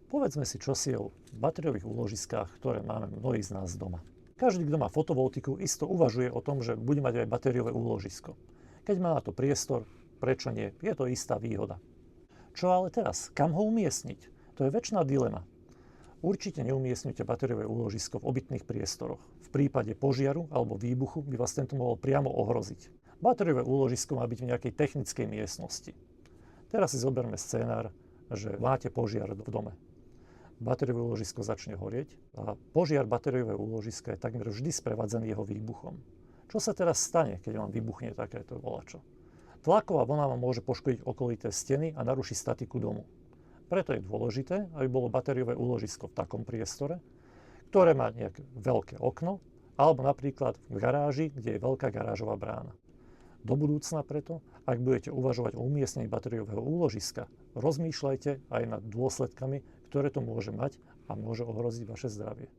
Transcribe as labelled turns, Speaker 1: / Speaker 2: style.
Speaker 1: Povedzme si čosi o batériových úložiskách, ktoré máme mnohí z nás doma. Každý, kto má fotovoltiku, isto uvažuje o tom, že bude mať aj batériové úložisko. Keď má na to priestor, prečo nie? Je to istá výhoda. Čo ale teraz? Kam ho umiestniť? To je večná dilema. Určite neumiestňujte batériové úložisko v obytných priestoroch. V prípade požiaru alebo výbuchu by vás tento mohol priamo ohroziť. Batériové úložisko má byť v nejakej technickej miestnosti. Teraz si zoberme scenár, že máte požiar v dome. Batériové úložisko začne horieť a požiar batériového úložiska je takmer vždy sprevádzaný jeho výbuchom. Čo sa teraz stane, keď vám vybuchne takéto volačo? Tlaková vlna vám môže poškodiť okolité steny a narušiť statiku domu. Preto je dôležité, aby bolo batériové úložisko v takom priestore, ktoré má nejaké veľké okno, alebo napríklad v garáži, kde je veľká garážová brána. Do budúcna preto, ak budete uvažovať o umiestnení batériového úložiska, rozmýšľajte aj nad dôsledkami, ktoré to môže mať a môže ohroziť vaše zdravie.